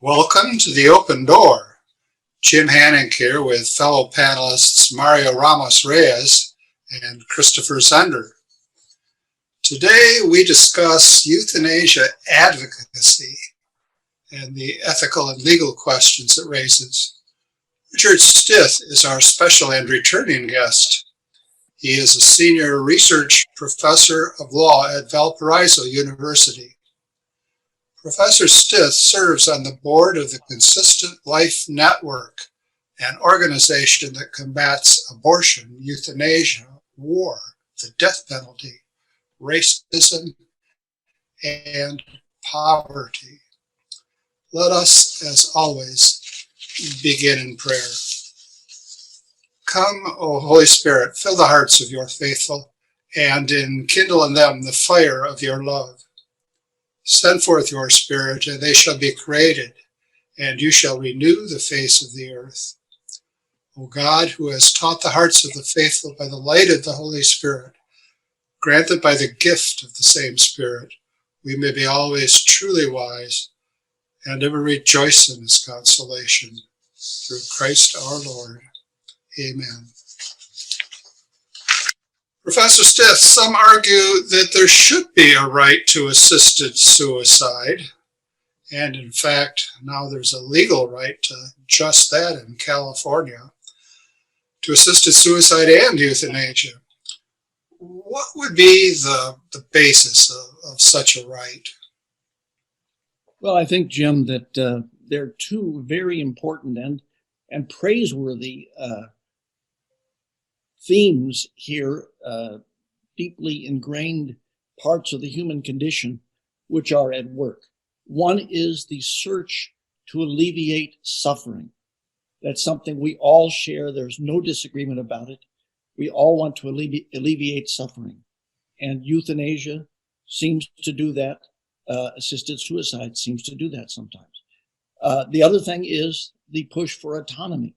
Welcome to the Open Door. Jim Hanning here with fellow panelists Mario Ramos-Reyes and Christopher Zender. Today we discuss euthanasia advocacy and the ethical and legal questions it raises. Richard Stith is our special and returning guest. He is a senior research professor of law at Valparaiso University. Professor Stith serves on the board of the Consistent Life Network, an organization that combats abortion, euthanasia, war, the death penalty, racism, and poverty. Let us, as always, begin in prayer. Come, O Holy Spirit, fill the hearts of your faithful, and enkindle in them the fire of your love. Send forth your Spirit, and they shall be created, and you shall renew the face of the earth. O God, who has taught the hearts of the faithful by the light of the Holy Spirit, grant that by the gift of the same Spirit we may be always truly wise and ever rejoice in his consolation. Through Christ our Lord. Amen. Professor Stith, some argue that there should be a right to assisted suicide, and in fact, now there's a legal right to just that in California, to assisted suicide and euthanasia. What would be the basis of such a right? Well, I think, Jim, that there are two very important and praiseworthy themes here, deeply ingrained parts of the human condition which are at work. One is the search to alleviate suffering. That's something we all share. There's no disagreement about it. We all want to alleviate suffering. And euthanasia seems to do that. Assisted suicide seems to do that sometimes. The other thing is the push for autonomy.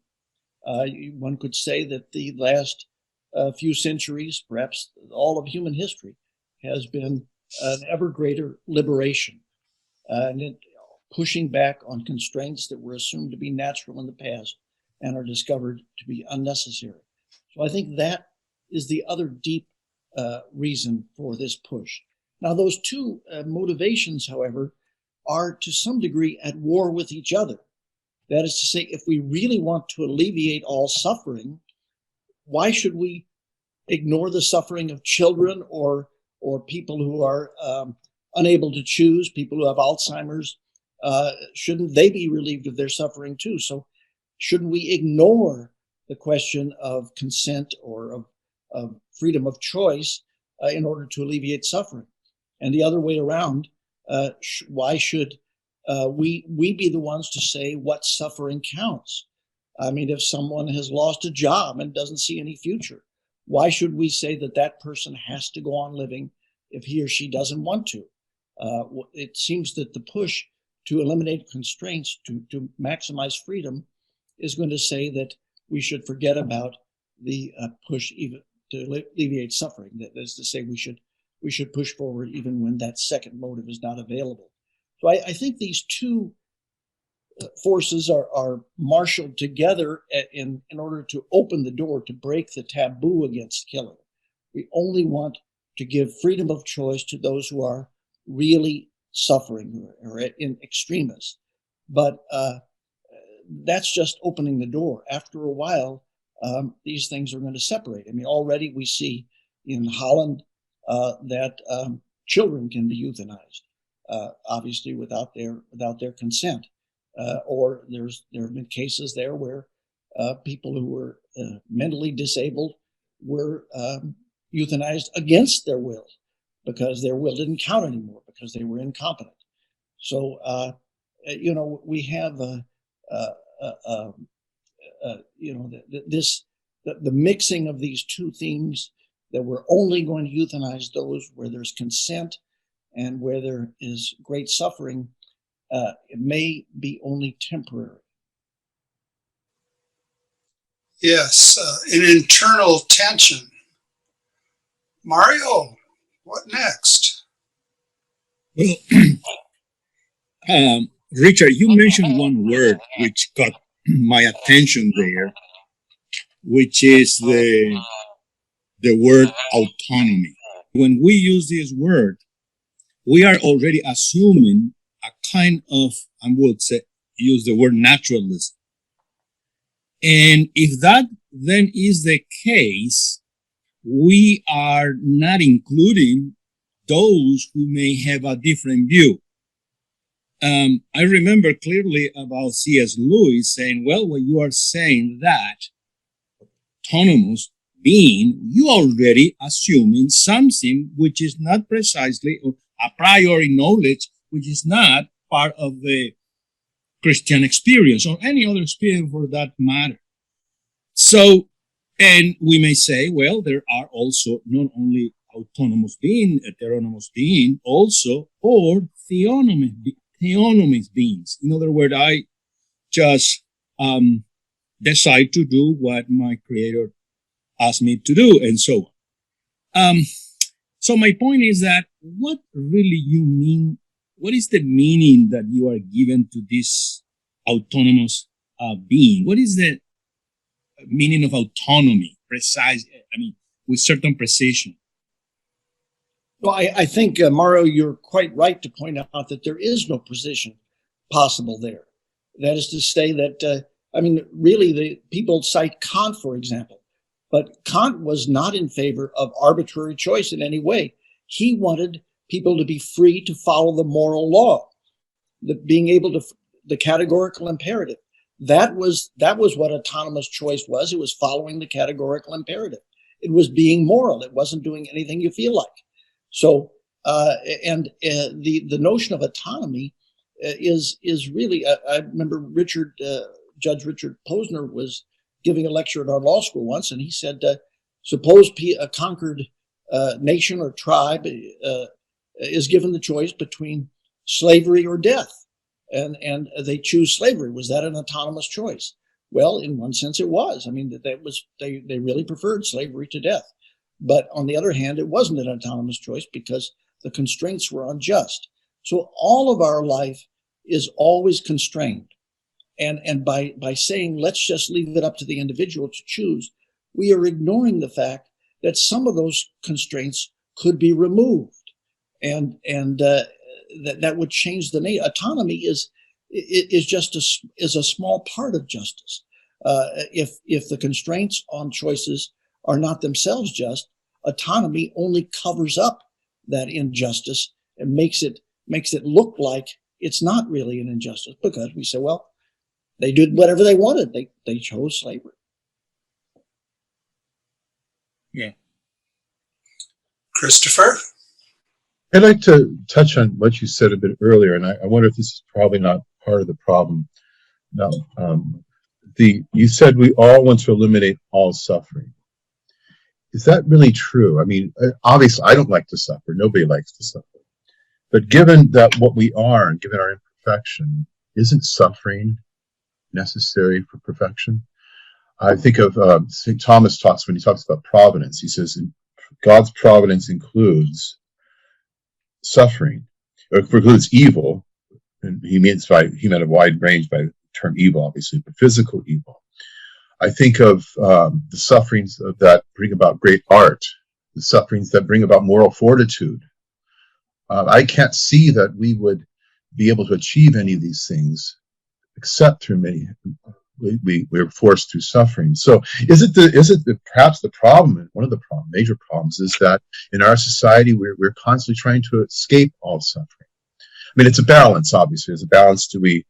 One could say that the last few centuries, perhaps all of human history, has been an ever greater liberation and pushing back on constraints that were assumed to be natural in the past and are discovered to be unnecessary. So I think that is the other deep reason for this push. Now, those two motivations, however, are to some degree at war with each other. That is to say, if we really want to alleviate all suffering, why should we ignore the suffering of children or people who are unable to choose, people who have Alzheimer's? Shouldn't they be relieved of their suffering too? So shouldn't we ignore the question of consent or of freedom of choice in order to alleviate suffering? And the other way around, why should we be the ones to say what suffering counts? I mean, if someone has lost a job and doesn't see any future, why should we say that that person has to go on living if he or she doesn't want to? It seems that the push to eliminate constraints, to maximize freedom, is going to say that we should forget about the push even to alleviate suffering. That is to say, we should push forward even when that second motive is not available. So I think these two forces are marshaled together in order to open the door, to break the taboo against killing. We only want to give freedom of choice to those who are really suffering or in extremis. But that's just opening the door. After a while, these things are going to separate. I mean, already we see in Holland that children can be euthanized, obviously without their consent. Or there have been cases there where people who were mentally disabled were euthanized against their will because their will didn't count anymore because they were incompetent. So, we have the mixing of these two themes, that we're only going to euthanize those where there's consent and where there is great suffering. It may be only temporary. Yes, an internal tension. Mario, what next? Well, Richard, you mentioned one word which caught my attention there, which is the word autonomy. When we use this word, we are already assuming a kind of, I would say, use the word naturalism. And if that then is the case, we are not including those who may have a different view. I remember clearly about C.S. Lewis saying, well, when you are saying that autonomous being, you already assuming something which is not precisely a priori knowledge, which is not part of the Christian experience or any other experience for that matter. So, and we may say, well, there are also not only autonomous being, heteronomous being, also, or theonomous beings. In other words, I just decide to do what my creator asked me to do, and so on. So my point is that what really you mean, what is the meaning that you are given to this autonomous being? What is the meaning of autonomy, precise, I mean, with certain precision? Well, I think, Mario, you're quite right to point out that there is no precision possible there. That is to say that, really, the people cite Kant, for example, but Kant was not in favor of arbitrary choice in any way. He wanted people to be free to follow the moral law, the categorical imperative. That was what autonomous choice was. It was following the categorical imperative. It was being moral. It wasn't doing anything you feel like. So, the notion of autonomy is really. I remember Judge Richard Posner was giving a lecture at our law school once, and he said, "Suppose a conquered nation or tribe is given the choice between slavery or death, and they choose slavery. Was that an autonomous choice?" Well, in one sense, it was. I mean, they really preferred slavery to death. But on the other hand, it wasn't an autonomous choice because the constraints were unjust. So all of our life is always constrained. And by saying, let's just leave it up to the individual to choose, we are ignoring the fact that some of those constraints could be removed. And that would change the nature. Autonomy is a small part of justice. If the constraints on choices are not themselves just, autonomy only covers up that injustice and makes it look like it's not really an injustice, because we say, well, they did whatever they wanted. They chose slavery. Yeah. Christopher? I'd like to touch on what you said a bit earlier, and I wonder if this is probably not part of the problem. Now, you said we all want to eliminate all suffering. Is that really true? I mean, obviously, I don't like to suffer. Nobody likes to suffer. But given that what we are, and given our imperfection, isn't suffering necessary for perfection? I think of St. Thomas when he talks about providence. He says God's providence includes suffering, or includes evil, and he meant a wide range by the term evil, obviously, but physical evil. I think of the sufferings that bring about great art, the sufferings that bring about moral fortitude. I can't see that we would be able to achieve any of these things except through we're forced through suffering. So perhaps the problem, and one of the major problems, is that in our society we're constantly trying to escape all suffering. I mean, it's a balance, obviously. It's a balance we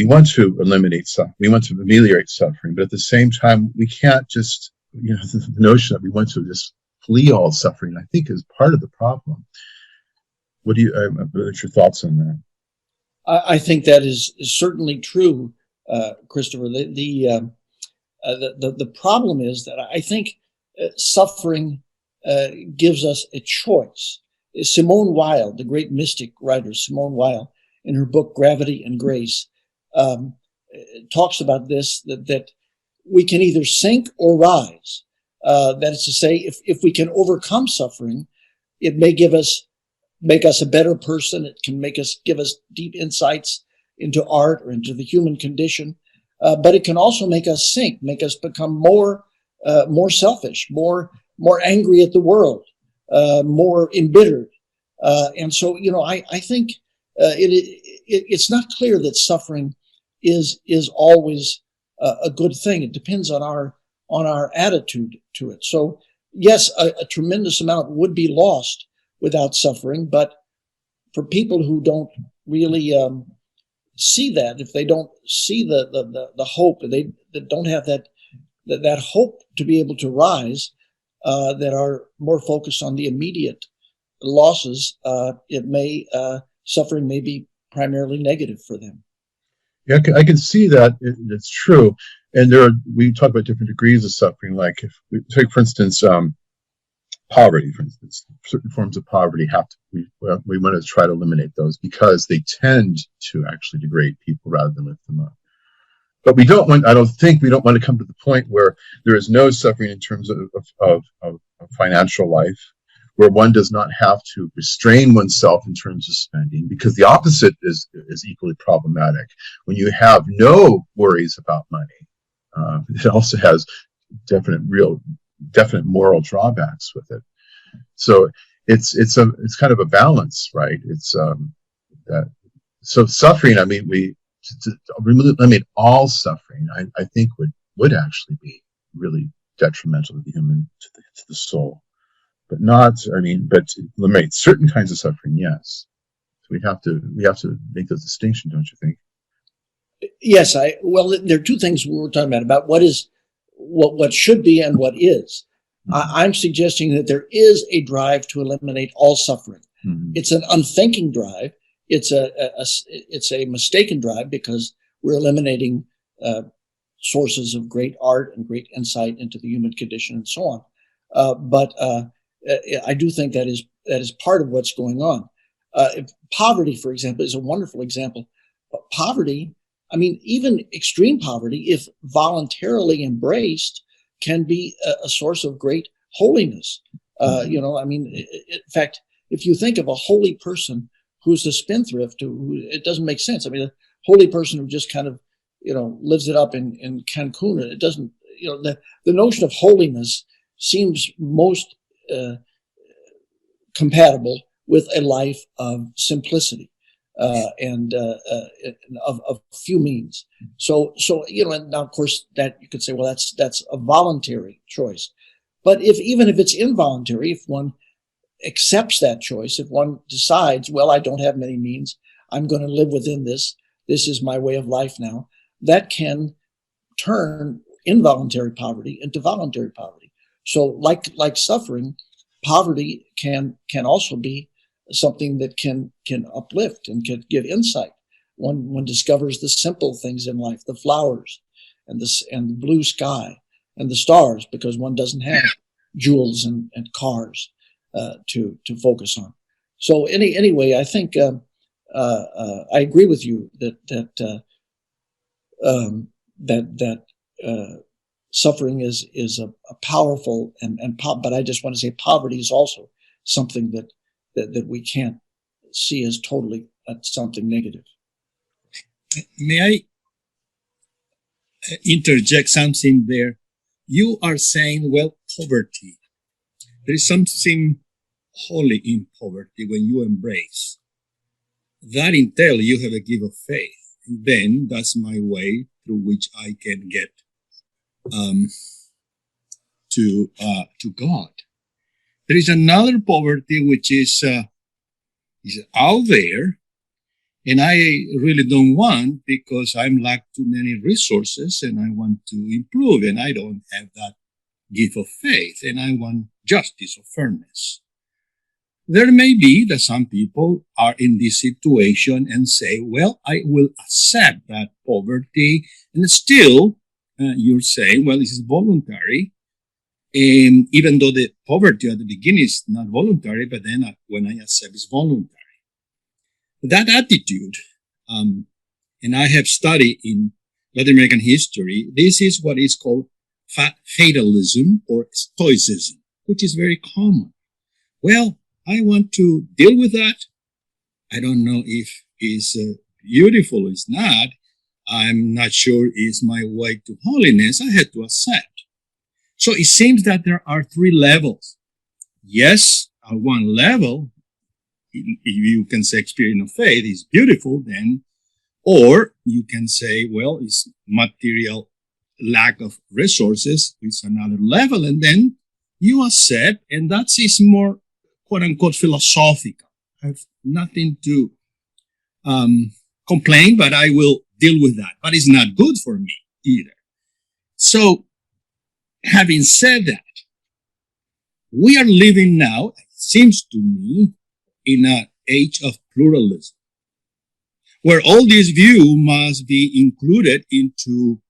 want to eliminate suffering, we want to ameliorate suffering, but at the same time we can't just, the notion that we want to just flee all suffering, I think, is part of the problem. What's your thoughts on that? I think that is certainly true, Christopher. The problem is that I think suffering gives us a choice. Simone Weil, the great mystic writer, Simone Weil, in her book Gravity and Grace, talks about this, that we can either sink or rise. That is to say, if we can overcome suffering, it may give us make us a better person. It can give us deep insights into art or into the human condition. But it can also make us sink, make us become more selfish, more angry at the world, more embittered. And so, I think it's not clear that suffering is always a good thing. It depends on our attitude to it. So yes, a tremendous amount would be lost without suffering, but for people who don't really see that, if they don't see the hope, they don't have that hope to be able to rise, that are more focused on the immediate losses, suffering may be primarily negative for them. Yeah, I can see that. It's true. And we talk about different degrees of suffering. Like if we take, for instance, poverty, for instance, certain forms of poverty we want to try to eliminate those because they tend to actually degrade people rather than lift them up. But we don't want to come to the point where there is no suffering in terms of financial life, where one does not have to restrain oneself in terms of spending, because the opposite is equally problematic. When you have no worries about money, it also has definite moral drawbacks with it. So it's kind of a balance, right? So suffering. I mean, to eliminate all suffering, I think would actually be really detrimental to the human, to the soul. But to eliminate certain kinds of suffering, yes. So we have to make those distinctions, don't you think? Yes, there are two things we were talking about what should be and what is. Mm-hmm. I'm suggesting that there is a drive to eliminate all suffering. Mm-hmm. It's an unthinking drive. It's a mistaken drive because we're eliminating sources of great art and great insight into the human condition and so on. But I do think that is part of what's going on. Poverty, for example, is a wonderful example. But poverty, I mean, even extreme poverty, if voluntarily embraced, can be a source of great holiness. In fact, if you think of a holy person who's a spendthrift, it doesn't make sense. I mean, a holy person who just kind of, lives it up in Cancun, it doesn't, the notion of holiness seems most compatible with a life of simplicity and of few means. So and now of course that you could say, well, that's a voluntary choice. But even if it's involuntary, if one accepts that choice, if one decides, well, I don't have many means, I'm going to live within this is my way of life now, that can turn involuntary poverty into voluntary poverty. So like suffering, poverty can also be something that can uplift and can give insight. One discovers the simple things in life, the flowers and the blue sky and the stars, because one doesn't have jewels and cars to focus on. So anyway, I think I agree with you that suffering is a powerful but I just want to say poverty is also something that we can't see as totally something negative. May I interject something there? You are saying, well, poverty. There is something holy in poverty when you embrace. That entails you have a gift of faith. And then that's my way through which I can get to God. There is another poverty which is out there, and I really don't want, because I'm lack too many resources and I want to improve, and I don't have that gift of faith, and I want justice or fairness. There may be that some people are in this situation and say, well, I will accept that poverty, and still you're saying, well, this is voluntary. And even though the poverty at the beginning is not voluntary, but then when I accept, it's voluntary. That attitude, and I have studied in Latin American history, this is what is called fatalism or stoicism, which is very common. Well, I want to deal with that. I don't know if it's beautiful or it's not. I'm not sure it's my way to holiness. I had to accept. So it seems that there are three levels. Yes, at one level, if you can say experience of faith is beautiful, then, or you can say, well, it's material lack of resources, it's another level, and then you accept, and that is more quote unquote philosophical. I have nothing to complain, but I will deal with that. But it's not good for me either. So, having said that, we are living now, it seems to me, in an age of pluralism, where all these views must be included into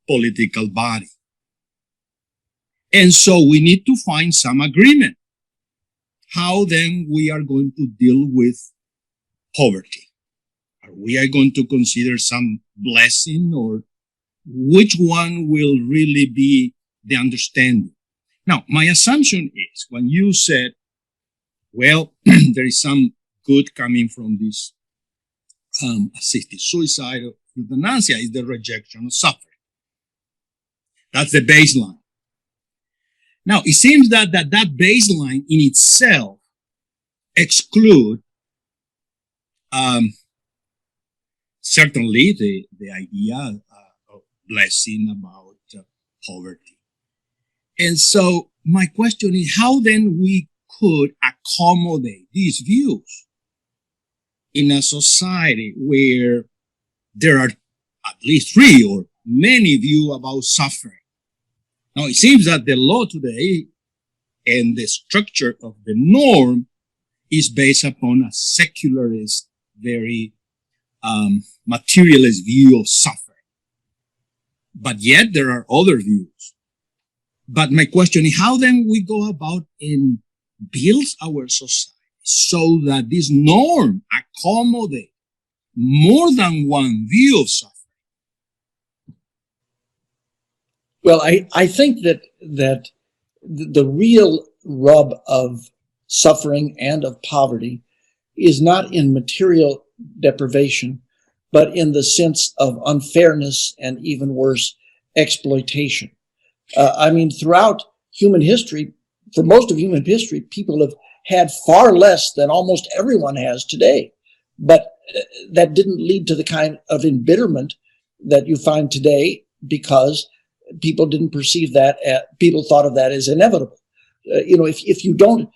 political body. And so we need to find some agreement. How then we are going to deal with poverty? Are we going to consider some blessing, or which one will really be the understanding? Now, my assumption is when you said, well, there is some good coming from this assisted suicide or euthanasia, is the rejection of suffering. That's the baseline. Now, it seems that baseline in itself exclude certainly the idea of blessing about poverty. And so my question is how then we could accommodate these views in a society where there are at least three or many views about suffering. Now, it seems that the law today and the structure of the norm is based upon a secularist, very materialist view of suffering. But yet there are other views. But my question is how then we go about and build our society so that this norm accommodates more than one view of suffering? Well, I think that the real rub of suffering and of poverty is not in material deprivation, but in the sense of unfairness and even worse, exploitation. I mean, throughout human history, for most of human history, people have had far less than almost everyone has today. But that didn't lead to the kind of embitterment that you find today because people didn't perceive that, people thought of that as inevitable. If you don't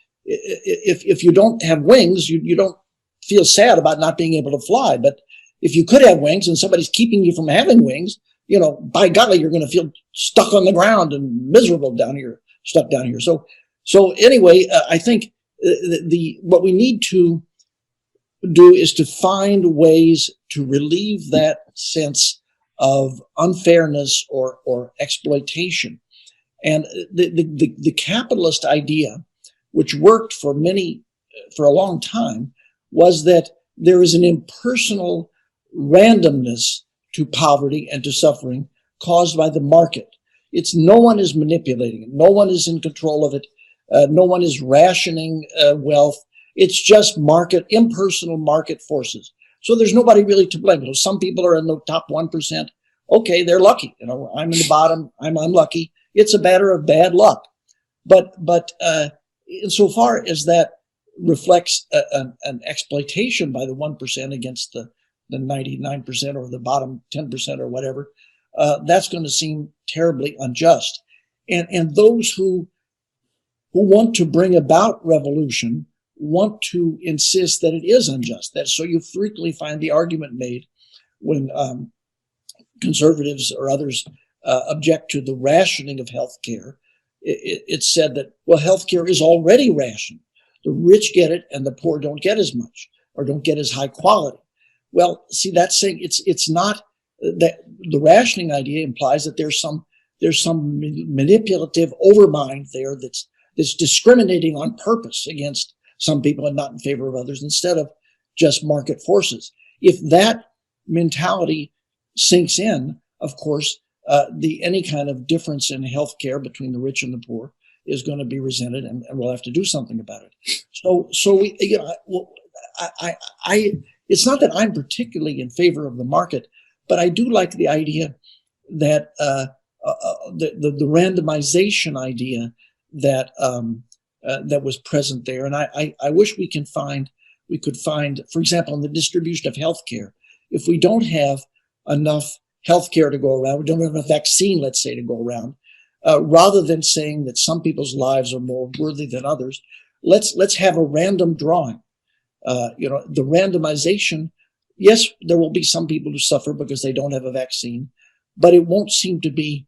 have wings, you don't feel sad about not being able to fly. But if you could have wings and somebody's keeping you from having wings, by golly, you're going to feel stuck on the ground and miserable down here, stuck down here. So anyway, I think what we need to do is to find ways to relieve that sense of unfairness or exploitation. And the capitalist idea, which worked for a long time, was that there is an impersonal randomness to poverty and to suffering caused by the market. No one is manipulating it. No one is in control of it. No one is rationing wealth. It's just impersonal market forces. So there's nobody really to blame. Some people are in the top 1%. Okay, they're lucky. I'm in the bottom. I'm unlucky. It's a matter of bad luck. But insofar as that reflects an exploitation by the 1% against the 99% or the bottom 10% or whatever, that's going to seem terribly unjust. And those who want to bring about revolution want to insist that it is unjust. So you frequently find the argument made when conservatives or others object to the rationing of health care. It's said that, well, health care is already rationed. The rich get it and the poor don't get as much or don't get as high quality. Well, see, that's saying it's not that the rationing idea implies that there's some manipulative overmind there that's discriminating on purpose against some people and not in favor of others instead of just market forces. If that mentality sinks in, of course, any kind of difference in healthcare between the rich and the poor is going to be resented, and we'll have to do something about it. So we, it's not that I'm particularly in favor of the market, but I do like the idea that the randomization idea that that was present there, and I wish we could find, for example, in the distribution of healthcare, if we don't have enough healthcare to go around, we don't have enough vaccine, let's say, to go around, rather than saying that some people's lives are more worthy than others, let's have a random drawing. The randomization, yes, there will be some people who suffer because they don't have a vaccine, but it won't seem to be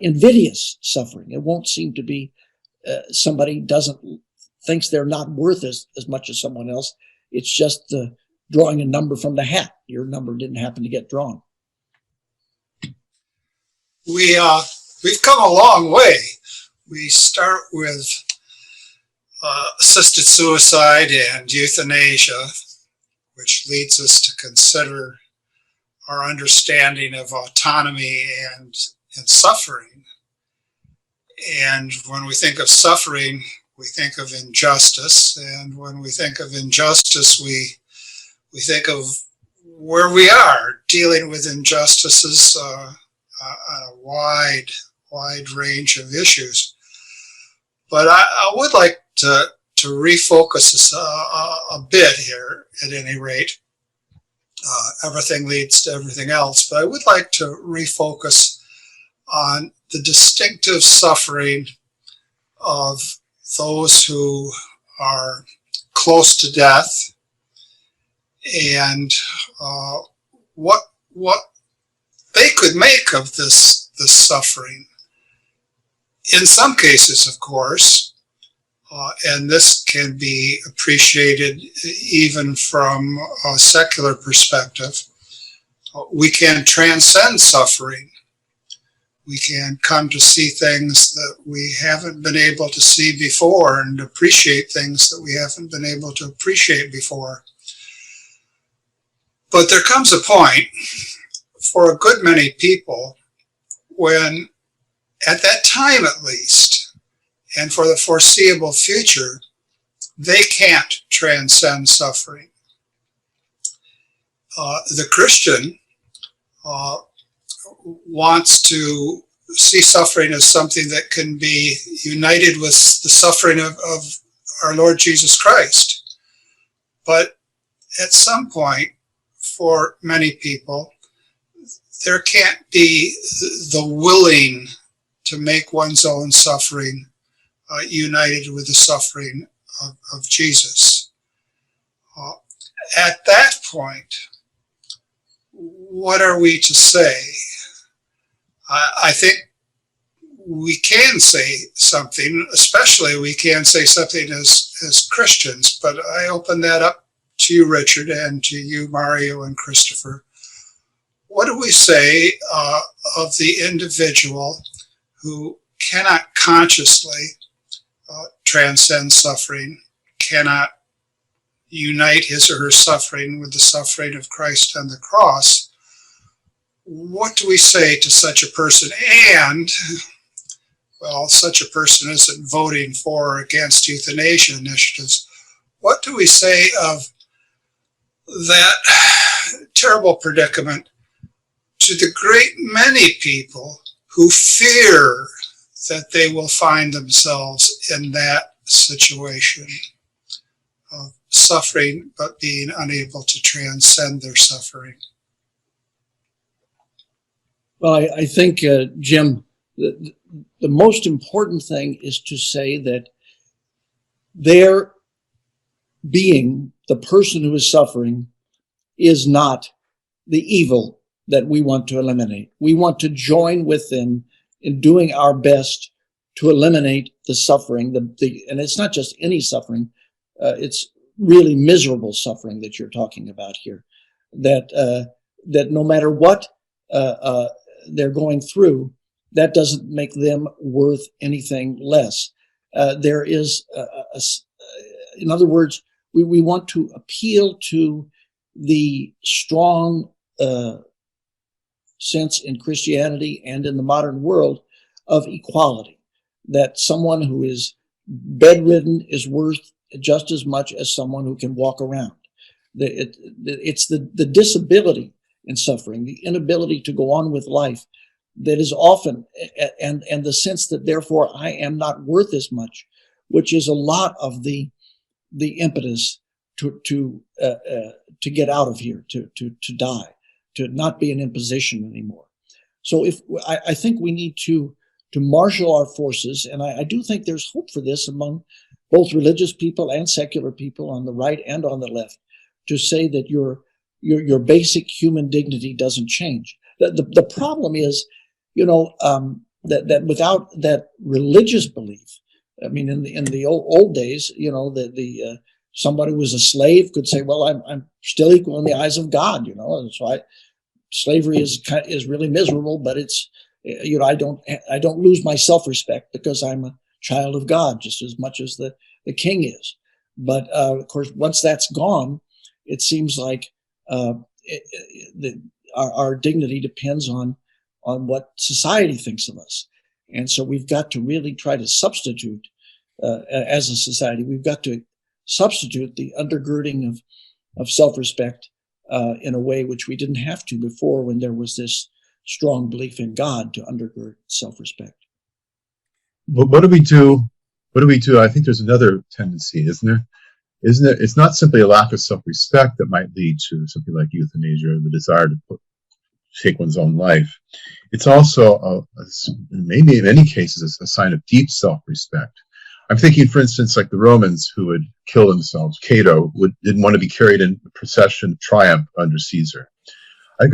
invidious suffering. It won't seem to be somebody thinks they're not worth as much as someone else. It's just drawing a number from the hat. Your number didn't happen to get drawn. We've come a long way. We start with assisted suicide and euthanasia, which leads us to consider our understanding of autonomy and suffering. And when we think of suffering, we think of injustice. And when we think of injustice, we think of where we are dealing with injustices on a wide range of issues. But I would like to refocus us a bit here, at any rate. Everything leads to everything else, but I would like to refocus on the distinctive suffering of those who are close to death, and what they could make of this suffering. In some cases, of course, and this can be appreciated even from a secular perspective, we can transcend suffering. We can come to see things that we haven't been able to see before, and appreciate things that we haven't been able to appreciate before. But there comes a point for a good many people when, at that time at least, and for the foreseeable future, they can't transcend suffering. The Christian wants to see suffering as something that can be united with the suffering of our Lord Jesus Christ. But at some point, for many people, there can't be the willing to make one's own suffering united with the suffering of Jesus. At that point, what are we to say? I think we can say something, especially we can say something as Christians, but I open that up to you, Richard, and to you, Mario and Christopher. What do we say of the individual who cannot consciously transcend suffering, cannot unite his or her suffering with the suffering of Christ on the cross? What do we say to such a person? And, well, such a person isn't voting for or against euthanasia initiatives. What do we say of that terrible predicament to the great many people who fear that they will find themselves in that situation of suffering but being unable to transcend their suffering? Well, I think, Jim, the most important thing is to say that their being, the person who is suffering, is not the evil that we want to eliminate. We want to join with them in doing our best to eliminate the suffering, and it's not just any suffering, it's really miserable suffering that you're talking about here, that no matter what they're going through, that doesn't make them worth anything less. There is, in other words, we want to appeal to the strong sense in Christianity and in the modern world of equality. that someone who is bedridden is worth just as much as someone who can walk around. It's the disability in suffering, the inability to go on with life, that is often, and the sense that therefore I am not worth as much, which is a lot of the impetus to get out of here, to die, to not be an imposition anymore. So I think we need to marshal our forces, and I do think there's hope for this among both religious people and secular people on the right and on the left, to say that your basic human dignity doesn't change. The problem is, that without that religious belief, I mean, in the old days, somebody who was a slave could say, well, I'm still equal in the eyes of God, and so slavery is really miserable, but it's, I don't lose my self-respect because I'm a child of God just as much as the king is. But of course, once that's gone, it seems like our dignity depends on what society thinks of us. And so we've got to really try to substitute, as a society, we've got to substitute the undergirding of self-respect in a way which we didn't have to before, when there was this strong belief in God to undergird self-respect. But what do we do? I think there's another tendency, isn't there? It's not simply a lack of self-respect that might lead to something like euthanasia or the desire to take one's own life. It's also, maybe in many cases, a sign of deep self-respect. I'm thinking, for instance, like the Romans who would kill themselves. Cato didn't want to be carried in a procession of triumph under Caesar. I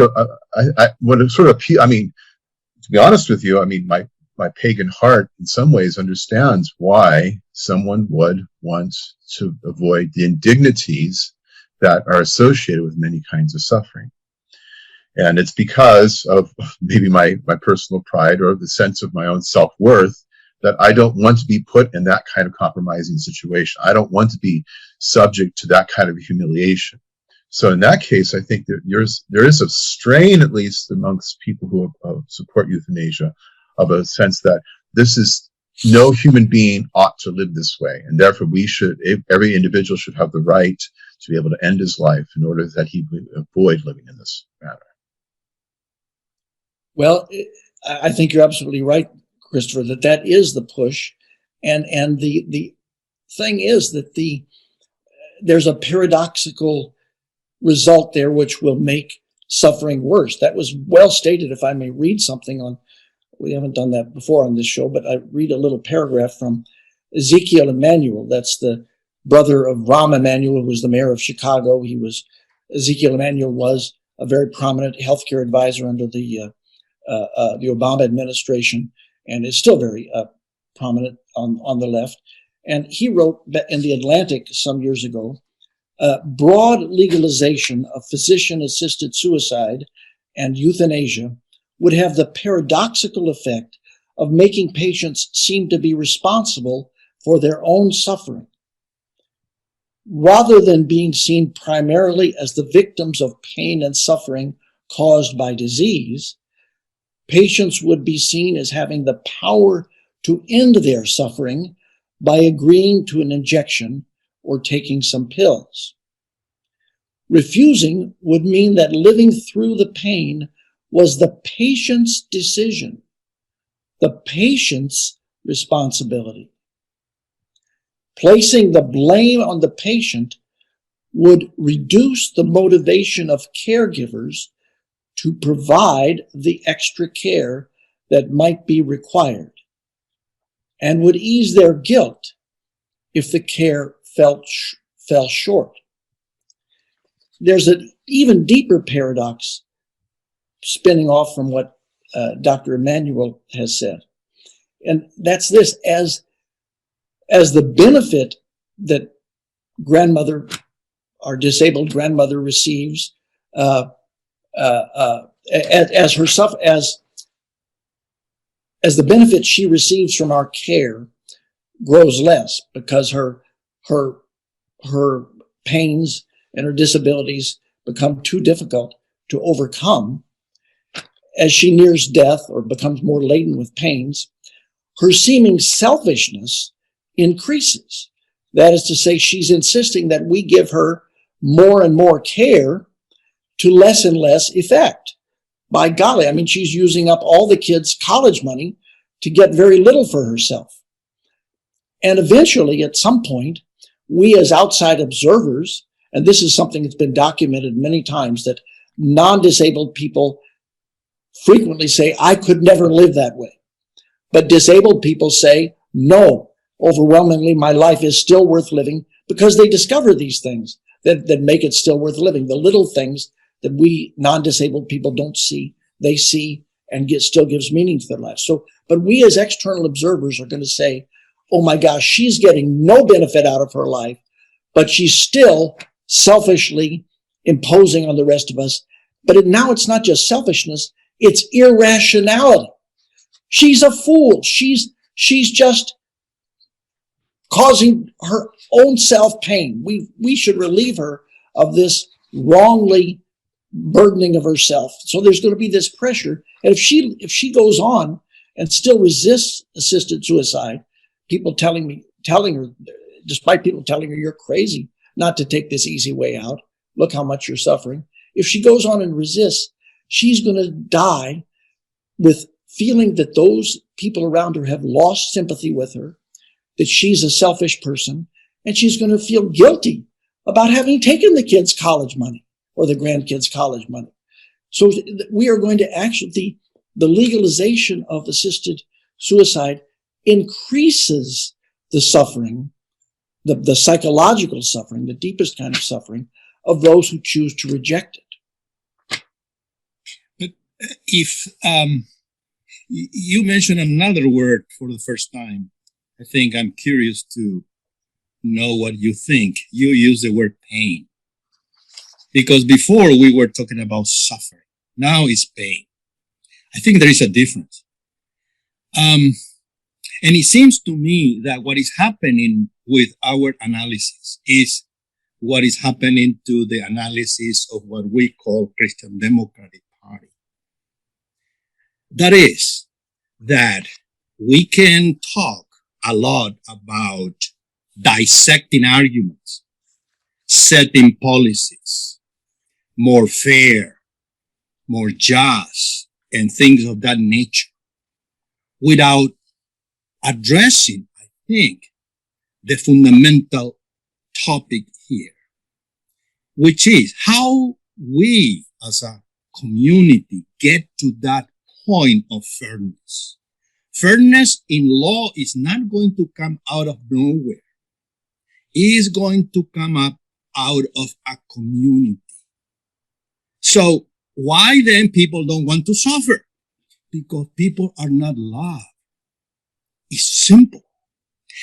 want to sort of appeal. I mean, to be honest with you, I mean, my pagan heart in some ways understands why someone would want to avoid the indignities that are associated with many kinds of suffering. And it's because of maybe my personal pride or the sense of my own self-worth that I don't want to be put in that kind of compromising situation. I don't want to be subject to that kind of humiliation. So in that case, I think there is a strain, at least amongst people who support euthanasia, of a sense that this is, no human being ought to live this way, and therefore every individual should have the right to be able to end his life in order that he would avoid living in this manner. Well, I think you're absolutely right, Christopher, that is the push, and the thing is that there's a paradoxical result there which will make suffering worse. That was well stated. If I may read something on, we haven't done that before on this show, but I read a little paragraph from Ezekiel Emanuel. That's the brother of Rahm Emanuel, who was the mayor of Chicago. Ezekiel Emanuel was a very prominent healthcare advisor under the Obama administration, and is still very prominent on the left. And he wrote in the Atlantic some years ago, broad legalization of physician-assisted suicide and euthanasia would have the paradoxical effect of making patients seem to be responsible for their own suffering. Rather than being seen primarily as the victims of pain and suffering caused by disease, patients would be seen as having the power to end their suffering by agreeing to an injection or taking some pills. Refusing would mean that living through the pain was the patient's decision, the patient's responsibility. Placing the blame on the patient would reduce the motivation of caregivers to provide the extra care that might be required, and would ease their guilt if the care fell short. There's an even deeper paradox spinning off from what Dr. Emanuel has said. And that's this: as the benefit that our disabled grandmother receives, as the benefit she receives from our care grows less because her pains and her disabilities become too difficult to overcome, as she nears death or becomes more laden with pains, her seeming selfishness increases. That is to say, she's insisting that we give her more and more care to less and less effect. By golly, I mean, she's using up all the kids' college money to get very little for herself. And eventually, at some point, we as outside observers, and this is something that's been documented many times, that non-disabled people frequently say, I could never live that way. But disabled people say, no, overwhelmingly, my life is still worth living, because they discover these things that make it still worth living. The little things that we non-disabled people don't see, they see, and still gives meaning to their lives. So, but we as external observers are going to say, oh my gosh, she's getting no benefit out of her life, but she's still selfishly imposing on the rest of us. But now it's not just selfishness, it's irrationality. She's a fool. She's just causing her own self pain. We should relieve her of this wrongly burdening of herself. So there's going to be this pressure. And if she goes on and still resists assisted suicide, people telling her, despite people telling her you're crazy not to take this easy way out, look how much you're suffering. If she goes on and resists, she's going to die with feeling that those people around her have lost sympathy with her, that she's a selfish person, and she's going to feel guilty about having taken the kids' college money or the grandkids' college money. So we are going to actually, the legalization of assisted suicide increases the suffering, the psychological suffering, the deepest kind of suffering of those who choose to reject it. But if you mentioned another word for the first time, I think I'm curious to know what you think. You use the word pain. Because before we were talking about suffering. Now it's pain. I think there is a difference. And it seems to me that what is happening with our analysis is what is happening to the analysis of what we call Christian Democratic Party. That is, that we can talk a lot about dissecting arguments, setting policies, more fair, more just, and things of that nature, without addressing, I think, the fundamental topic here, which is how we as a community get to that point of fairness. Fairness in law is not going to come out of nowhere. It is going to come up out of a community. So why then people don't want to suffer? Because people are not loved. It's simple.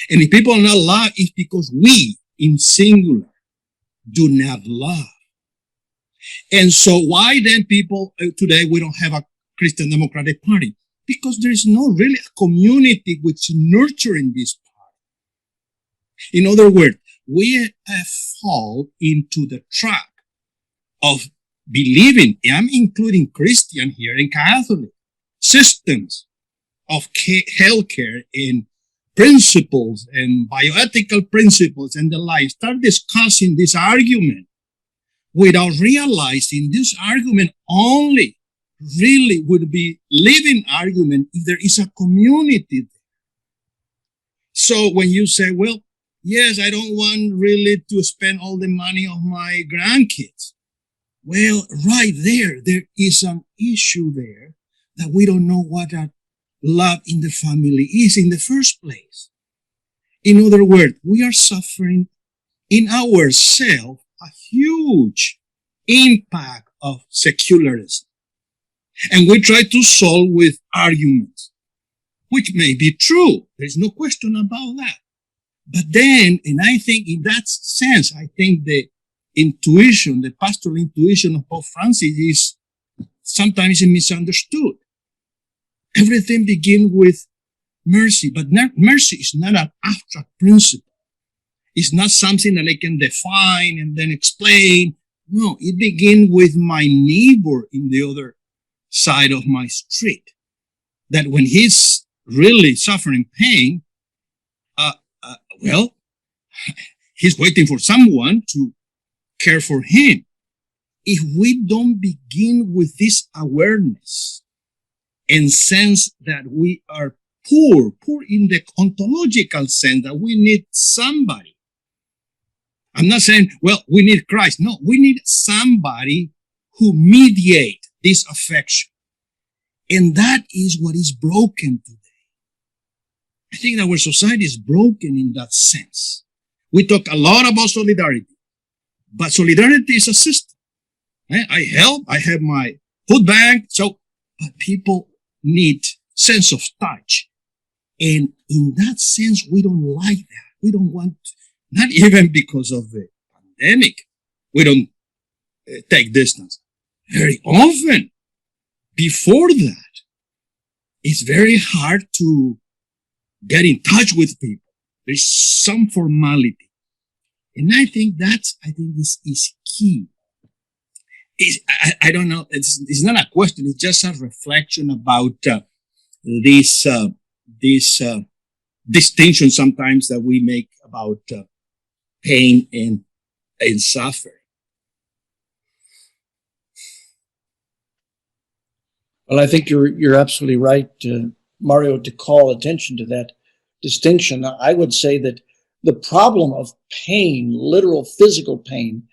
And if people are not loved, it's because we, in singular, do not love. And so why then people, today we don't have a Christian Democratic Party? Because there is no really a community which is nurturing this party. In other words, we fall into the trap of believing, I'm including Christian here and Catholic, systems of healthcare and principles and bioethical principles and the like, start discussing this argument without realizing this argument only really would be living argument if there is a community there. So when you say, well, yes, I don't want really to spend all the money of my grandkids. Well, right there is an issue there that we don't know what that love in the family is in the first place. In other words, we are suffering in ourselves a huge impact of secularism. And we try to solve with arguments, which may be true. There's no question about that. But then, and I think in that sense, I think the intuition, the pastoral intuition of Pope Francis is sometimes misunderstood. Everything begins with mercy, but mercy is not an abstract principle. It's not something that I can define and then explain. No, it begins with my neighbor in the other side of my street. That when he's really suffering pain, well, he's waiting for someone to care for him. If we don't begin with this awareness and sense that we are poor in the ontological sense, that we need somebody. I'm not saying, well, we need Christ. No, we need somebody who mediate this affection. And that is what is broken today. I think our society is broken in that sense. We talk a lot about solidarity, but solidarity is a system. I help, I have my food bank, but people need sense of touch. And in that sense, we don't like that. We don't want, not even because of the pandemic, we don't take distance. Very often, before that, it's very hard to get in touch with people. There's some formality. And I think is key. I don't know, it's not a question, it's just a reflection about this distinction sometimes that we make about pain and suffering. Well, I think you're absolutely right, Mario, to call attention to that distinction. I would say that the problem of pain, literal physical pain,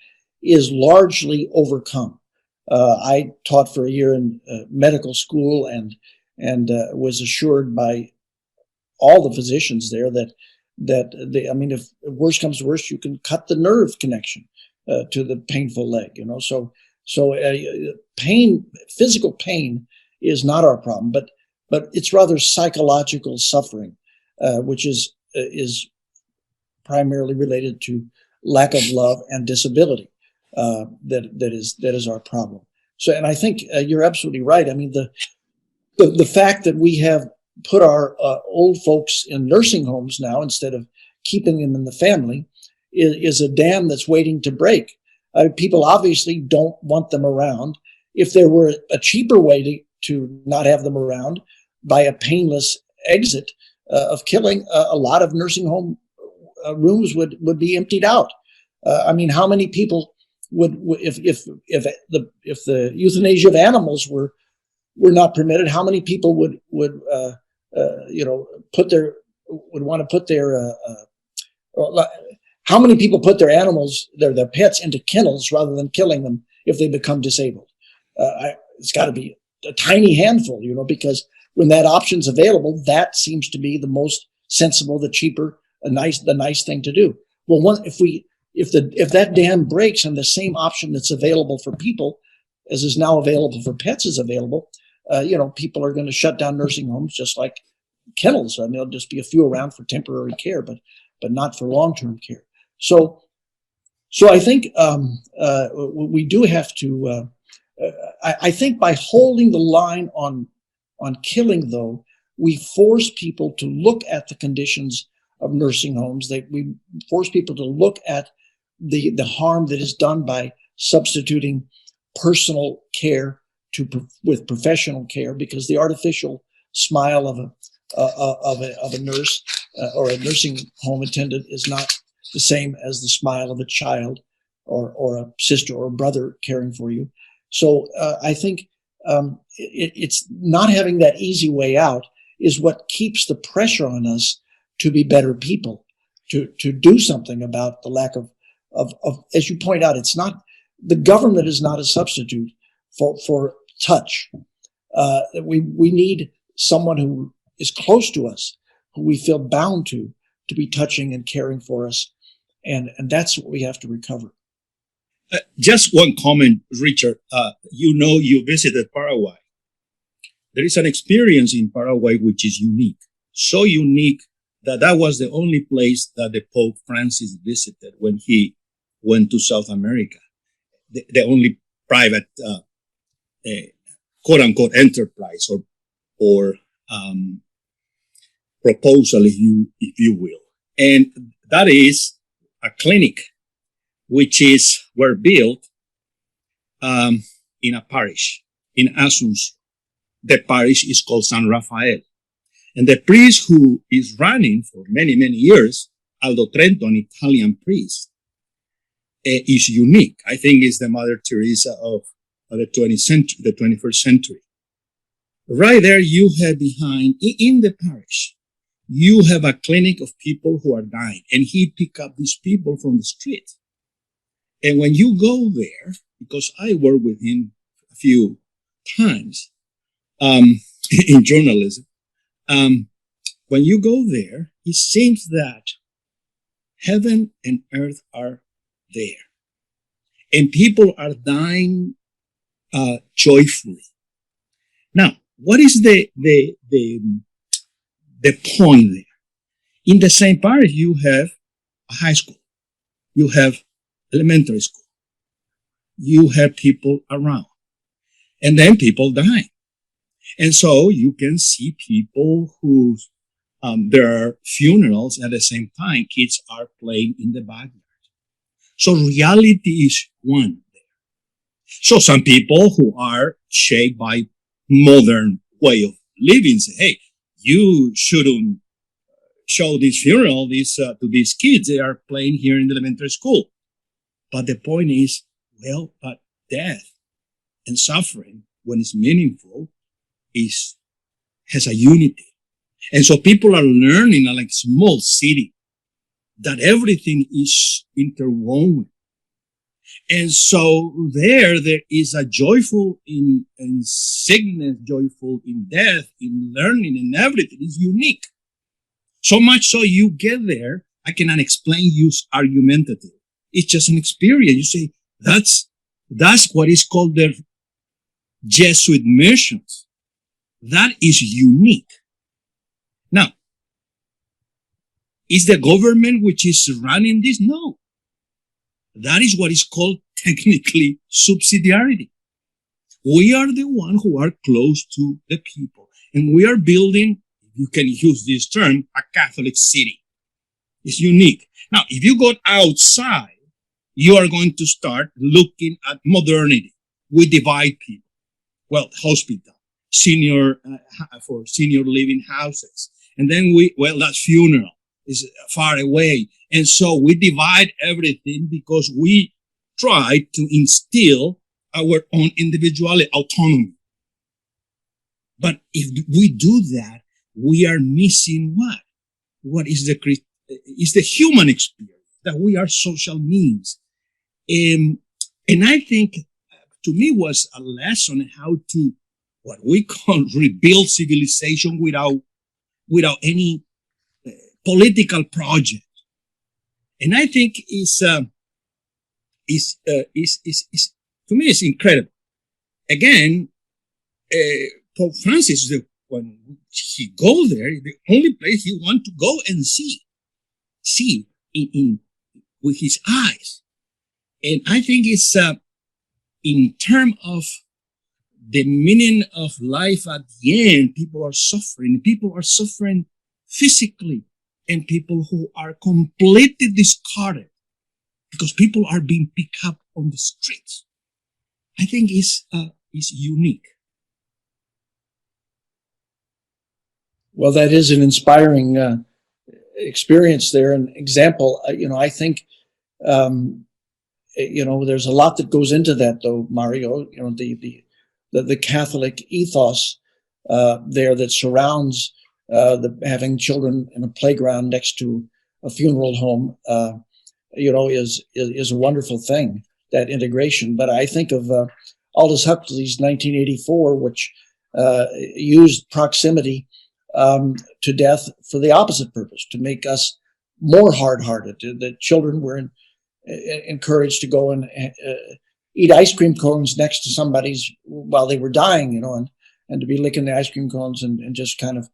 is largely overcome. I taught for a year in medical school and was assured by all the physicians there that if worse comes to worse, you can cut the nerve connection to the painful leg. So pain, physical pain, is not our problem, but it's rather psychological suffering, which is primarily related to lack of love and disability. That is our problem. So, and I think you're absolutely right. I mean, the fact that we have put our old folks in nursing homes now instead of keeping them in the family is a dam that's waiting to break. People obviously don't want them around. If there were a cheaper way to not have them around by a painless exit of killing, a lot of nursing home rooms would be emptied out. How many people would, if the euthanasia of animals were not permitted, how many people would how many people put their animals, their pets, into kennels rather than killing them if they become disabled? It's got to be a tiny handful, because when that option's available, that seems to be the most sensible, the cheaper, the nice thing to do. Well, if that dam breaks and the same option that's available for people as is now available for pets is available, people are going to shut down nursing homes just like kennels. There'll just be a few around for temporary care, but not for long-term care. So I think we do have to. I think by holding the line on killing, though, we force people to look at the conditions of nursing homes. We force people to look at the harm that is done by substituting personal care with professional care, because the artificial smile of a nurse or a nursing home attendant is not the same as the smile of a child or a sister or brother caring for you. So I think it's not having that easy way out is what keeps the pressure on us to be better people, to do something about the lack of, as you point out, it's not, the government is not a substitute for touch. We need someone who is close to us, who we feel bound to be touching and caring for us. And that's what we have to recover. Just one comment, Richard. You visited Paraguay. There is an experience in Paraguay which is unique. So unique that was the only place that the Pope Francis visited when he went to South America. The only private, quote unquote, enterprise or proposal, if you will. And that is a clinic which were built in a parish in Asunción. The parish is called San Rafael. And the priest who is running for many, many years, Aldo Trento, an Italian priest, is unique. I think is the Mother Teresa of the 20th century, the 21st century. Right there, you have behind, in the parish, you have a clinic of people who are dying, and he pick up these people from the street. And when you go there, because I work with him a few times in journalism, when you go there, it seems that heaven and earth are there, and people are dying joyfully. Now, what is the point there? In the same parish, you have a high school, you have elementary school, you have people around, and then people dying. And so you can see people who, there are funerals at the same time, kids are playing in the backyard. So reality is one there. So some people who are shaped by modern way of living say, hey, you shouldn't show this funeral to these kids. They are playing here in the elementary school. But the point is, well, but death and suffering, when it's meaningful, has a unity. And so people are learning, like small city, that everything is interwoven. And so there is a joyful in sickness, joyful in death, in learning, and everything is unique. So much so you get there, I cannot explain, use argumentative. It's just an experience. You say, that's what is called the Jesuit missions. That is unique. Now, is the government which is running this? No. That is what is called technically subsidiarity. We are the one who are close to the people. And we are building, you can use this term, a Catholic city. It's unique. Now, if you go outside, you are going to start looking at modernity. We divide people. Well, hospital, for senior living houses. And then that's funeral is far away. And so we divide everything because we try to instill our own individuality, autonomy. But if we do that, we are missing what? What is the human experience, that we are social beings. And I think, to me, was a lesson how to, what we call, rebuild civilization without any political project. And I think to me, it's incredible. Again, Pope Francis, when he go there, the only place he want to go and see with his eyes. And I think it's in terms of the meaning of life at the end, people are suffering. People are suffering physically, and people who are completely discarded because people are being picked up on the streets. I think is unique. Well, that is an inspiring experience there, an example. I think, there's a lot that goes into that, though, Mario. The Catholic ethos there that surrounds having children in a playground next to a funeral home, is a wonderful thing, that integration. But I think of Aldous Huxley's 1984, which used proximity to death for the opposite purpose, to make us more hard-hearted. The children were encouraged to go and eat ice cream cones next to somebody's while they were dying, and to be licking the ice cream cones and just kind of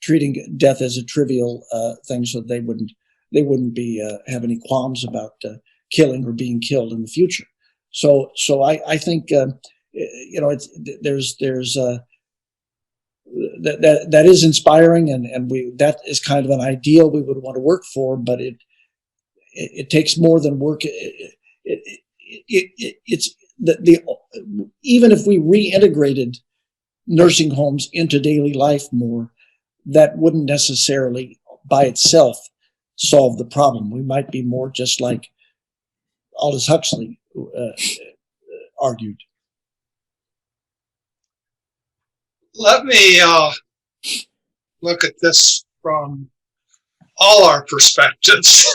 treating death as a trivial thing, so they wouldn't be have any qualms about killing or being killed in the future. So I think that is inspiring, and that is kind of an ideal we would want to work for, but it takes more than work. It's even if we reintegrated nursing homes into daily life more, that wouldn't necessarily by itself solve the problem. We might be more just like Aldous Huxley argued. Let me look at this from all our perspectives.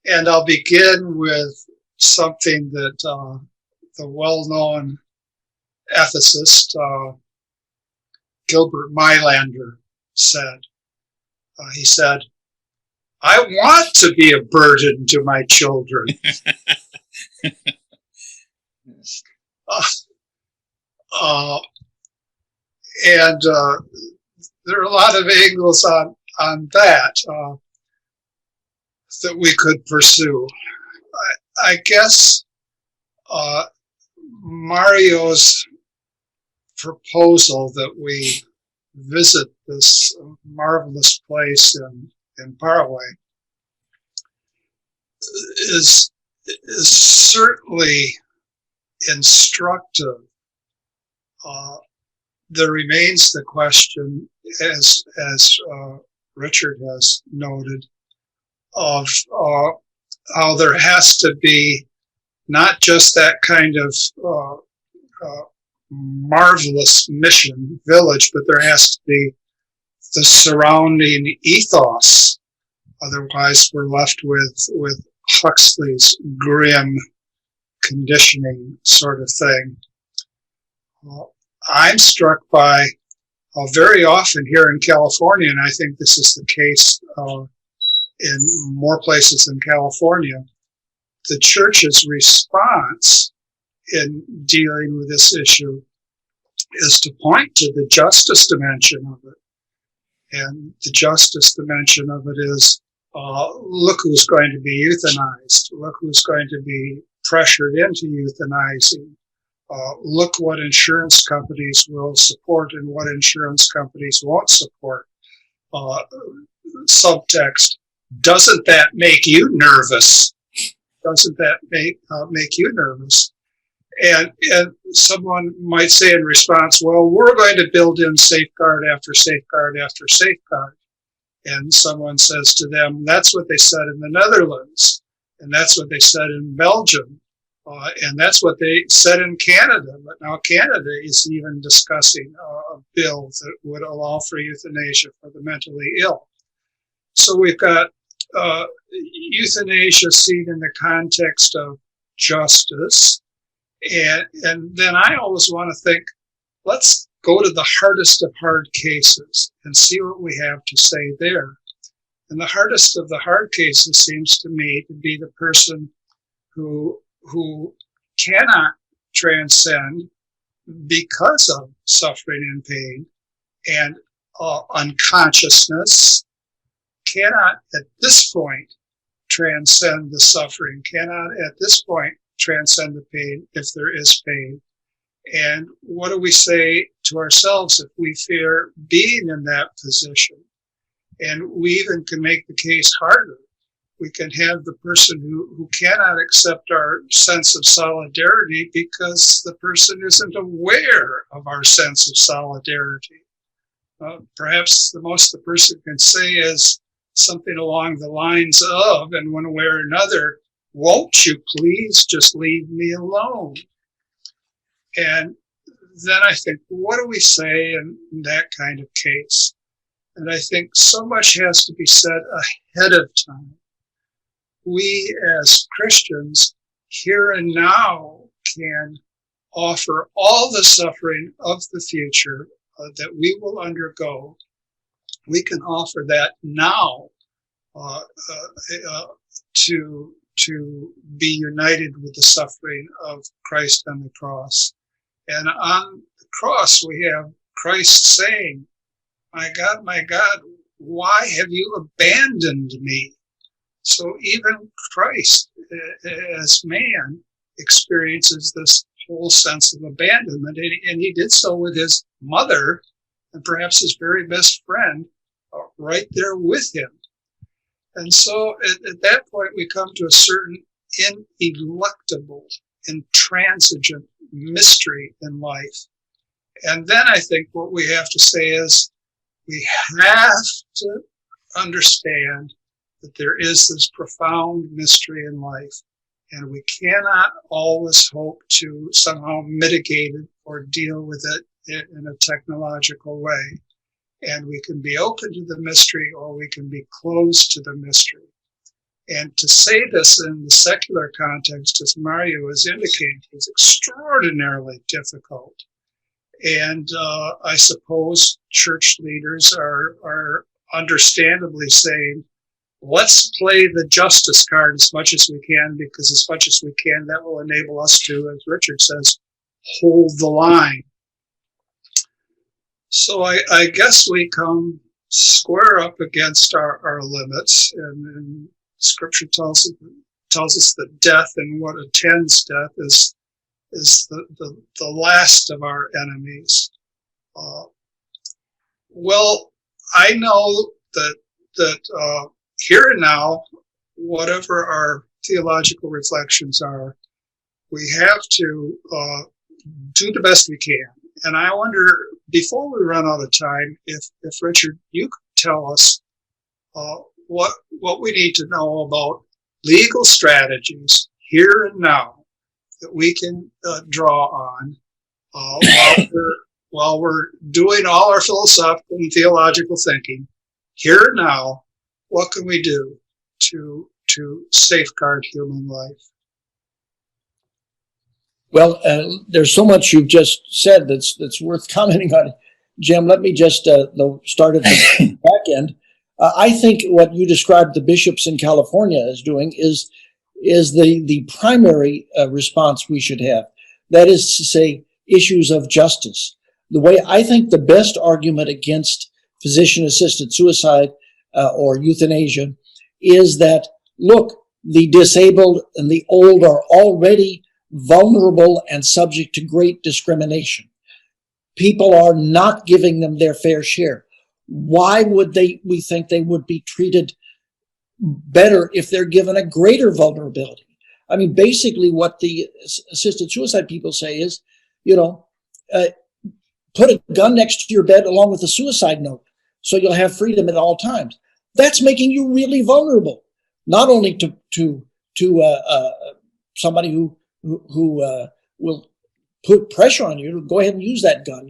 And I'll begin with something that the well-known ethicist Gilbert Meilander said. He said, "I want to be a burden to my children." And there are a lot of angles on that that we could pursue. I guess Mario's proposal that we visit this marvelous place in Paraguay is certainly instructive. There remains the question, as Richard has noted, of how there has to be not just that kind of marvelous mission village, but there has to be the surrounding ethos. Otherwise, we're left with Huxley's grim conditioning sort of thing. I'm struck by how very often here in California, and I think this is the case in more places in California, the church's response in dealing with this issue is to point to the justice dimension of it. And the justice dimension of it is, look who's going to be euthanized. Look who's going to be pressured into euthanizing. Look what insurance companies will support and what insurance companies won't support. Subtext, doesn't that make you nervous? Doesn't that make you nervous? And someone might say in response, well, we're going to build in safeguard after safeguard after safeguard. And someone says to them, that's what they said in the Netherlands, and that's what they said in Belgium, and that's what they said in Canada. But now Canada is even discussing a bill that would allow for euthanasia for the mentally ill. So we've got euthanasia seen in the context of justice. And then I always want to think, let's go to the hardest of hard cases and see what we have to say there. And the hardest of the hard cases seems to me to be the person who cannot transcend because of suffering and pain and unconsciousness, cannot at this point transcend the suffering, cannot at this point transcend the pain if there is pain. And what do we say to ourselves if we fear being in that position? And we even can make the case harder. We can have the person who cannot accept our sense of solidarity because the person isn't aware of our sense of solidarity. Perhaps the most the person can say is something along the lines of, in one way or another, won't you please just leave me alone? And then I think, what do we say in that kind of case? And I think so much has to be said ahead of time. We as Christians, here and now, can offer all the suffering of the future that we will undergo. We can offer that now to be united with the suffering of Christ on the cross. And on the cross, we have Christ saying, my God, why have you abandoned me? So even Christ, as man, experiences this whole sense of abandonment. And he did so with his mother and perhaps his very best friend right there with him. And so at that point, we come to a certain ineluctable, intransigent mystery in life. And then I think what we have to say is we have to understand that there is this profound mystery in life, and we cannot always hope to somehow mitigate it or deal with it in a technological way. And we can be open to the mystery, or we can be closed to the mystery. And to say this in the secular context, as Mario has indicated, is extraordinarily difficult. And I suppose church leaders are understandably saying, let's play the justice card as much as we can, because as much as we can, that will enable us to, as Richard says, hold the line. So I guess we come square up against our limits, and Scripture tells us that death and what attends death is the last of our enemies. Well, I know that here and now, whatever our theological reflections are, we have to do the best we can. And I wonder, before we run out of time, if Richard, you could tell us what we need to know about legal strategies here and now that we can draw on while we're doing all our philosophical and theological thinking. Here and now, what can we do to safeguard human life? Well, there's so much you've just said that's worth commenting on. Jim, let me just start at the back end. I think what you described the bishops in California as doing is the primary response we should have. That is to say, issues of justice. The way I think the best argument against physician-assisted suicide or euthanasia is that, look, the disabled and the old are already vulnerable and subject to great discrimination. People are not giving them their fair share. Why would we think they would be treated better if they're given a greater vulnerability? I mean, basically what the assisted suicide people say is, put a gun next to your bed along with a suicide note so you'll have freedom at all times. That's making you really vulnerable, not only to somebody who will put pressure on you to go ahead and use that gun.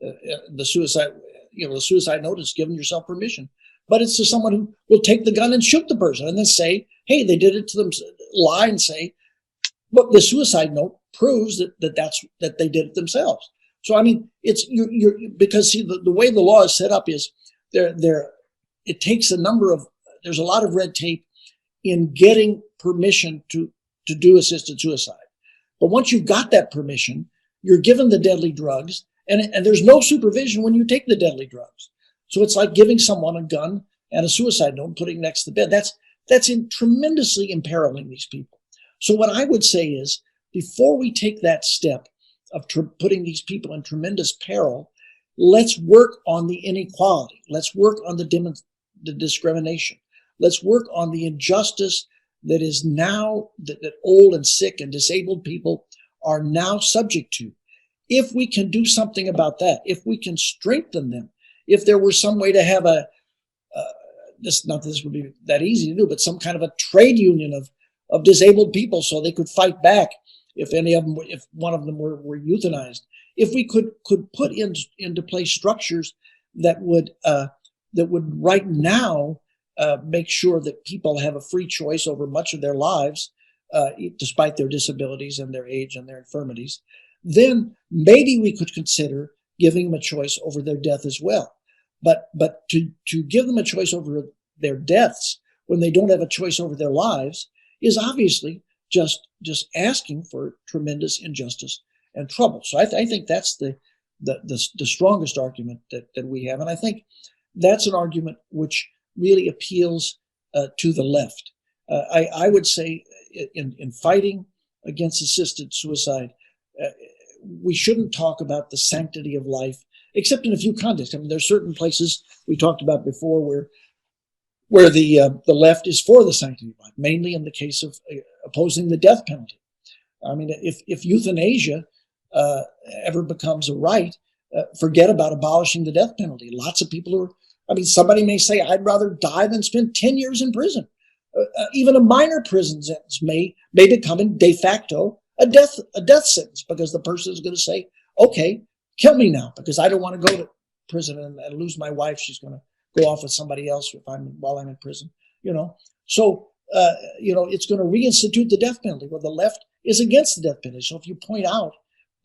The suicide note is giving yourself permission, but it's to someone who will take the gun and shoot the person and then say, hey, they did it to them, lie and say, but the suicide note proves that they did it themselves. So, I mean, it's because see, the way the law is set up is it takes there's a lot of red tape in getting permission to do assisted suicide. But once you've got that permission, you're given the deadly drugs, and there's no supervision when you take the deadly drugs. So it's like giving someone a gun and a suicide note and putting it next to the bed. That's tremendously imperiling these people. So what I would say is, before we take that step of putting these people in tremendous peril, let's work on the inequality. Let's work on the discrimination. Let's work on the injustice that is now that old and sick and disabled people are now subject to. If we can do something about that, if we can strengthen them, if there were some way to have not that this would be that easy to do, but some kind of a trade union of disabled people so they could fight back if one of them were euthanized. If we could put into place structures that would right now make sure that people have a free choice over much of their lives, despite their disabilities and their age and their infirmities, then maybe we could consider giving them a choice over their death as well. But to give them a choice over their deaths when they don't have a choice over their lives is obviously just asking for tremendous injustice and trouble. So I think that's the strongest argument that we have, and I think that's an argument which really appeals to the left. I would say in fighting against assisted suicide, we shouldn't talk about the sanctity of life, except in a few contexts. I mean, there's certain places we talked about before where the left is for the sanctity of life, mainly in the case of opposing the death penalty. I mean, if euthanasia ever becomes a right, forget about abolishing the death penalty. Lots of people are, I mean, somebody may say, I'd rather die than spend 10 years in prison. Even a minor prison sentence may become de facto a death sentence, because the person is going to say, okay, kill me now, because I don't want to go to prison and lose my wife. She's going to go off with somebody else while I'm in prison, So, it's going to reinstitute the death penalty. Well, the left is against the death penalty. So if you point out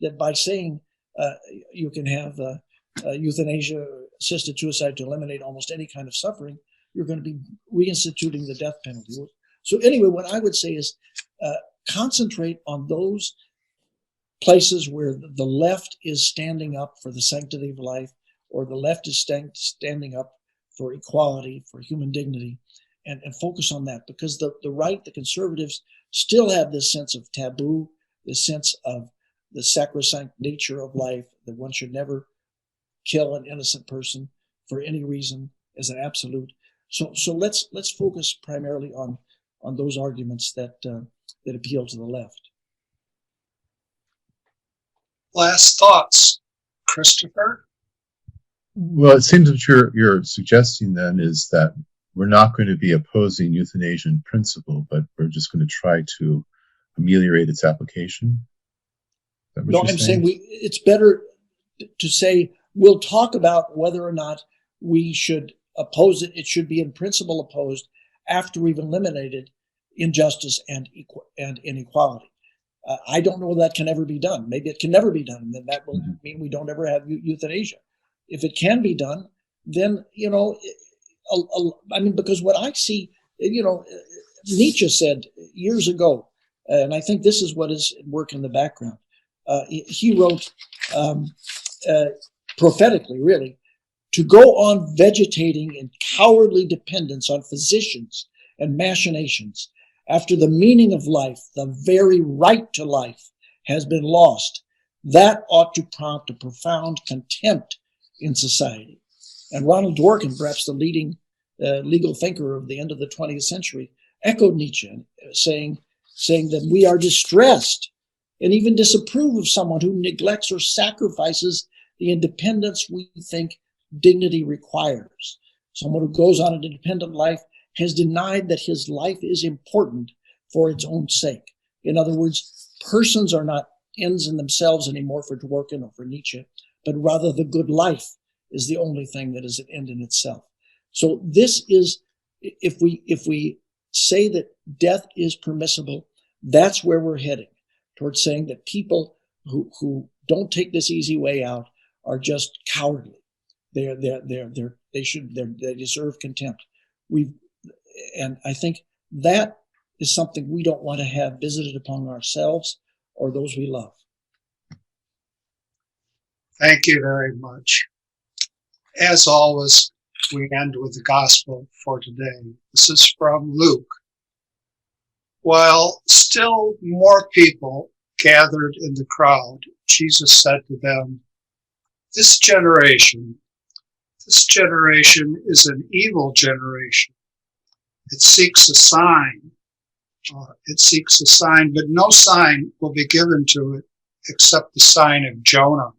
that by saying you can have euthanasia, assisted suicide to eliminate almost any kind of suffering, you're going to be reinstituting the death penalty. So anyway, what I would say is concentrate on those places where the left is standing up for the sanctity of life, or the left is standing up for equality, for human dignity, and focus on that, because the right, the conservatives, still have this sense of taboo, this sense of the sacrosanct nature of life, that one should never kill an innocent person for any reason as an absolute. So let's focus primarily on those arguments that appeal to the left. Last thoughts, Christopher? Well, it seems that you're suggesting then is that we're not going to be opposing euthanasia in principle, but we're just going to try to ameliorate its application. No, I'm saying it's better to say we'll talk about whether or not we should oppose it. It should be in principle opposed after we've eliminated injustice and inequality. I don't know that can ever be done. Maybe it can never be done, and then that will mean we don't ever have euthanasia. If it can be done, then, because what I see, Nietzsche said years ago, and I think this is what is at work in the background. He wrote prophetically, really, to go on vegetating in cowardly dependence on physicians and machinations after the meaning of life, the very right to life, has been lost, that ought to prompt a profound contempt in society. And Ronald Dworkin, perhaps the leading legal thinker of the end of the 20th century, echoed Nietzsche, saying that we are distressed and even disapprove of someone who neglects or sacrifices the independence we think dignity requires. Someone who goes on an independent life has denied that his life is important for its own sake. In other words, persons are not ends in themselves anymore for Dworkin or for Nietzsche, but rather the good life is the only thing that is an end in itself. So this is, if we say that death is permissible, that's where we're heading, towards saying that people who don't take this easy way out are just cowardly. They deserve contempt. And I think that is something we don't want to have visited upon ourselves or those we love. Thank you very much. As always, we end with the gospel for today. This is from Luke. While still more people gathered in the crowd, Jesus said to them, This generation is an evil generation. It seeks a sign. But no sign will be given to it except the sign of Jonah.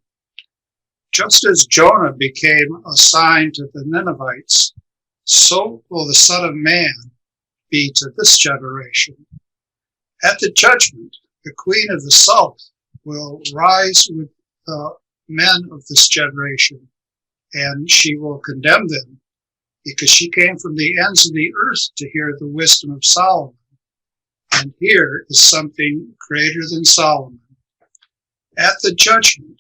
Just as Jonah became a sign to the Ninevites, so will the Son of Man be to this generation. At the judgment, the Queen of the South will rise with the men of this generation, and she will condemn them, because she came from the ends of the earth to hear the wisdom of Solomon. And here is something greater than Solomon. At the judgment,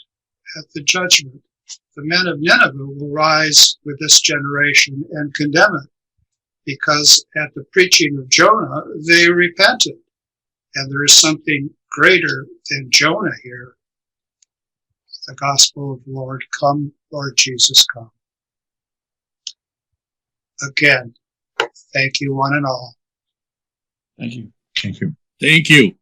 the men of Nineveh will rise with this generation and condemn it, because at the preaching of Jonah, they repented. And there is something greater than Jonah here. The gospel of the Lord. Come, Lord Jesus, come. Again, thank you one and all. Thank you. Thank you. Thank you.